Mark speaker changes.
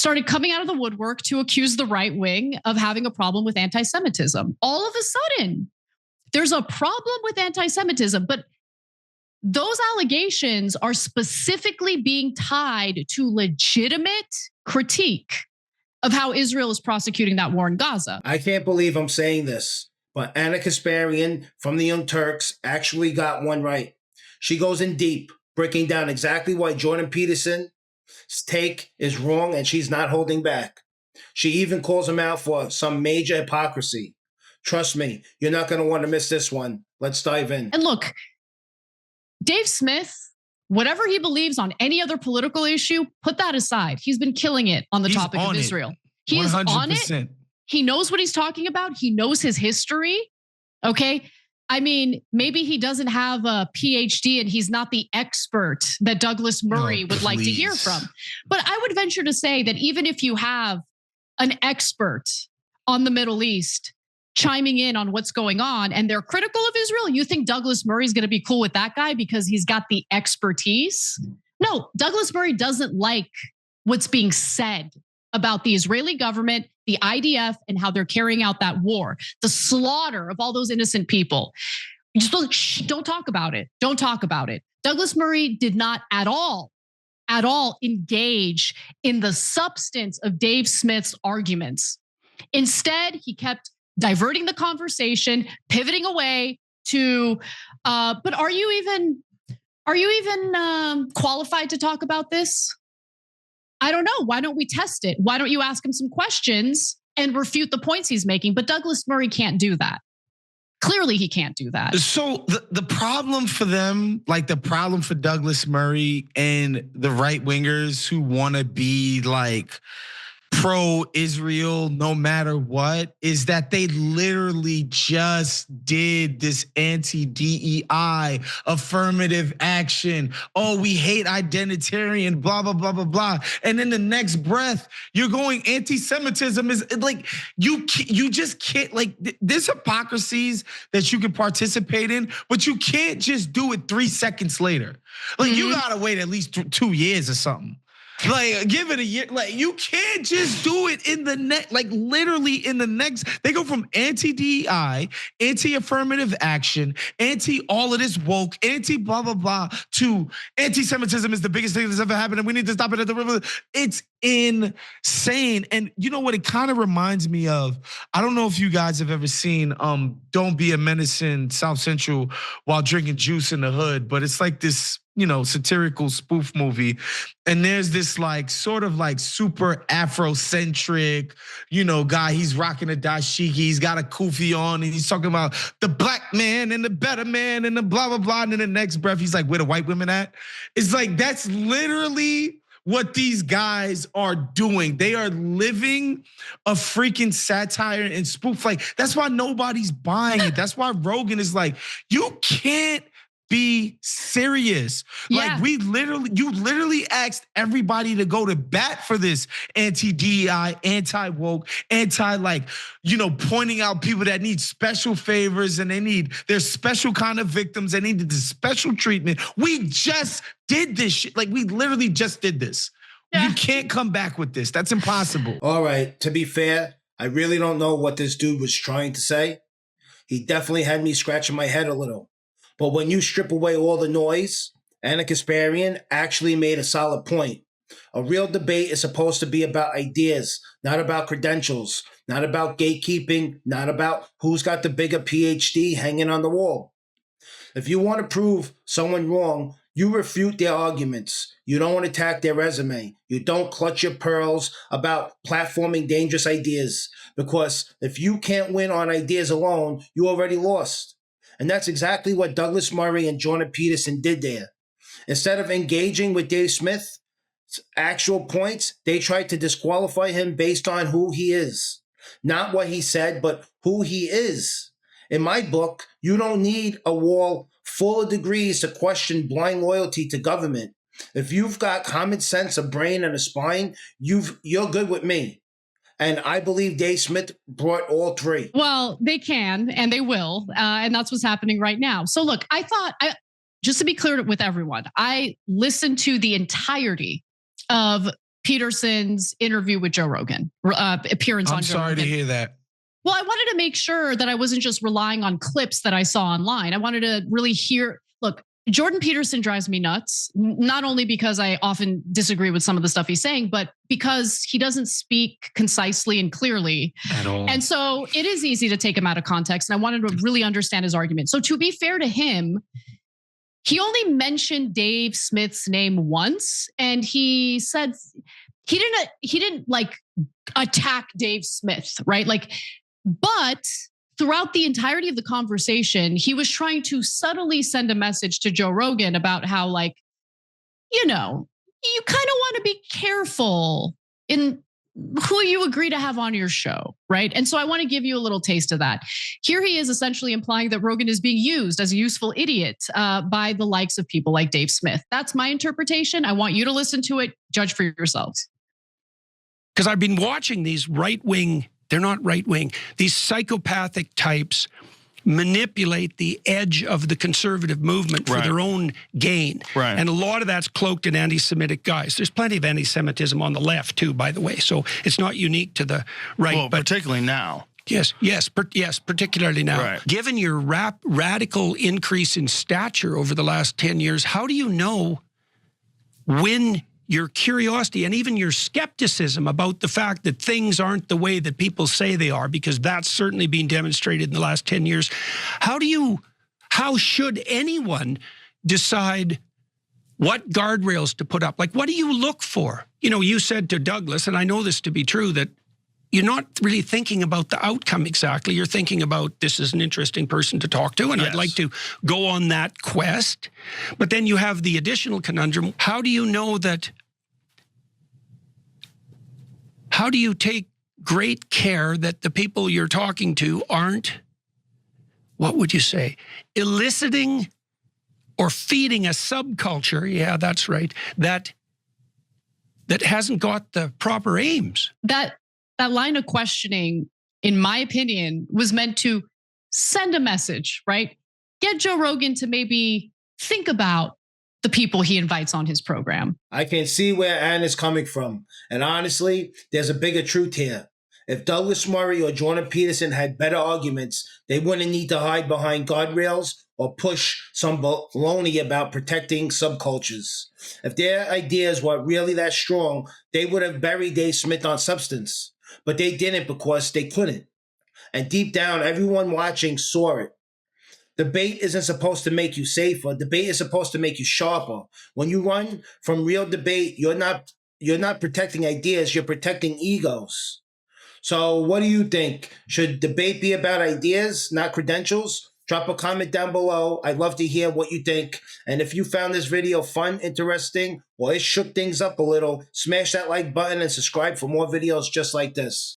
Speaker 1: started coming out of the woodwork to accuse the right wing of having a problem with anti-Semitism. All of a sudden, there's a problem with anti-Semitism, but those allegations are specifically being tied to legitimate critique of how Israel is prosecuting that war in Gaza.
Speaker 2: I can't believe I'm saying this, but Ana Kasparian from the Young Turks actually got one right. She goes in deep, breaking down exactly why Jordan Peterson's take is wrong, and she's not holding back. She even calls him out for some major hypocrisy. Trust me, you're not going to want to miss this one. Let's dive in.
Speaker 1: And look, Dave Smith, whatever he believes on any other political issue, put that aside. He's been killing it on the topic of Israel. He is on it. He knows what he's talking about. He knows his history. Okay. I mean, maybe he doesn't have a PhD and he's not the expert that Douglas Murray would like to hear from. But I would venture to say that even if you have an expert on the Middle East chiming in on what's going on and they're critical of Israel, you think Douglas Murray's going to be cool with that guy because he's got the expertise? No, Douglas Murray doesn't like what's being said about the Israeli government, the IDF, and how they're carrying out that war, the slaughter of all those innocent people. Just don't talk about it. Don't talk about it. Douglas Murray did not at all engage in the substance of Dave Smith's arguments. Instead, he kept diverting the conversation, pivoting away to, but are you even qualified to talk about this? I don't know. Why don't we test it? Why don't you ask him some questions and refute the points he's making? But Douglas Murray can't do that. Clearly, he can't do that.
Speaker 3: So the problem for them, like the problem for Douglas Murray and the right wingers who want to be like pro-Israel no matter what, is that they literally just did this anti-DEI affirmative action. Oh, we hate identitarian, blah, blah, blah, blah, blah. And in the next breath, you're going anti-Semitism is like, you just can't, like, there's hypocrisies that you can participate in, but you can't just do it 3 seconds later. Like you gotta wait at least 2 years or something. Like, give it a year. Like, you can't just do it in the next, like literally in the next. They go from anti-DEI, anti-affirmative action, anti-all of this woke, anti-blah, blah, blah, to anti-Semitism is the biggest thing that's ever happened and we need to stop it at the river. It's insane. And you know what it kind of reminds me of? I don't know if you guys have ever seen Don't Be a Menace in South Central while drinking juice in the hood, but it's like this, you know, satirical spoof movie. And there's this like sort of like super Afrocentric, you know, guy. He's rocking a dashiki. He's got a kufi on and he's talking about the black man and the better man and the blah, blah, blah. And in the next breath, he's like, where the white women at? It's like, that's literally what these guys are doing. They are living a freaking satire and spoof. Like, that's why nobody's buying it. That's why Rogan is like, you can't be serious. Yeah. Like you literally asked everybody to go to bat for this anti-DEI, anti-woke, like, you know, pointing out people that need special favors and there's special kind of victims. They needed the special treatment. We just did this shit. Like we literally just did this. Yeah. You can't come back with this. That's impossible.
Speaker 2: All right, to be fair, I really don't know what this dude was trying to say. He definitely had me scratching my head a little. But when you strip away all the noise, Ana Kasparian actually made a solid point. A real debate is supposed to be about ideas, not about credentials, not about gatekeeping, not about who's got the bigger PhD hanging on the wall. If you want to prove someone wrong, you refute their arguments. You don't attack their resume. You don't clutch your pearls about platforming dangerous ideas. Because if you can't win on ideas alone, you already lost. And that's exactly what Douglas Murray and Jordan Peterson did there. Instead of engaging with Dave Smith's actual points, they tried to disqualify him based on who he is. Not what he said, but who he is. In my book, you don't need a wall full of degrees to question blind loyalty to government. If you've got common sense, a brain, and a spine, you're good with me. And I believe Dave Smith brought all three.
Speaker 1: Well, they can and they will. And that's what's happening right now. So look, just to be clear with everyone, I listened to the entirety of Peterson's interview with Joe Rogan, appearance on Joe Rogan.
Speaker 3: I'm sorry to hear that.
Speaker 1: Well, I wanted to make sure that I wasn't just relying on clips that I saw online. I wanted to really hear, look, Jordan Peterson drives me nuts, not only because I often disagree with some of the stuff he's saying, but because he doesn't speak concisely and clearly
Speaker 3: at all.
Speaker 1: And so it is easy to take him out of context. And I wanted to really understand his argument. So to be fair to him, he only mentioned Dave Smith's name once, and he said he didn't like attack Dave Smith, right? Like, but throughout the entirety of the conversation, he was trying to subtly send a message to Joe Rogan about how, like, you know, you kind of want to be careful in who you agree to have on your show, right? And so I want to give you a little taste of that. Here he is essentially implying that Rogan is being used as a useful idiot by the likes of people like Dave Smith. That's my interpretation. I want you to listen to it, judge for yourselves.
Speaker 4: Because I've been watching these right-wing, they're not right-wing, these psychopathic types manipulate the edge of the conservative movement for their own gain.
Speaker 5: Right.
Speaker 4: And a lot of that's cloaked in anti-Semitic guys. There's plenty of anti-Semitism on the left too, by the way. So it's not unique to the right.
Speaker 5: Well, but particularly now.
Speaker 4: Yes, particularly now.
Speaker 5: Right.
Speaker 4: Given your radical increase in stature over the last 10 years, how do you know when your curiosity and even your skepticism about the fact that things aren't the way that people say they are, because that's certainly been demonstrated in the last 10 years. How should anyone decide what guardrails to put up? Like, what do you look for? You know, you said to Douglas, and I know this to be true, that you're not really thinking about the outcome exactly. You're thinking about, this is an interesting person to talk to, and I'd like to go on that quest. But then you have the additional conundrum. How do you know that? How do you take great care that the people you're talking to aren't, what would you say, eliciting or feeding a subculture? Yeah, that's right. That hasn't got the proper aims.
Speaker 1: That line of questioning, in my opinion, was meant to send a message, right? Get Joe Rogan to maybe think about the people he invites on his program.
Speaker 2: I can see where Anna's coming from. And honestly, there's a bigger truth here. If Douglas Murray or Jordan Peterson had better arguments, they wouldn't need to hide behind guardrails or push some baloney about protecting subcultures. If their ideas were really that strong, they would have buried Dave Smith on substance. But they didn't because they couldn't. And deep down, everyone watching saw it. Debate isn't supposed to make you safer. Debate is supposed to make you sharper. When you run from real debate, you're not protecting ideas, you're protecting egos. So what do you think? Should debate be about ideas, not credentials? Drop a comment down below. I'd love to hear what you think. And if you found this video fun, interesting, or it shook things up a little, smash that like button and subscribe for more videos just like this.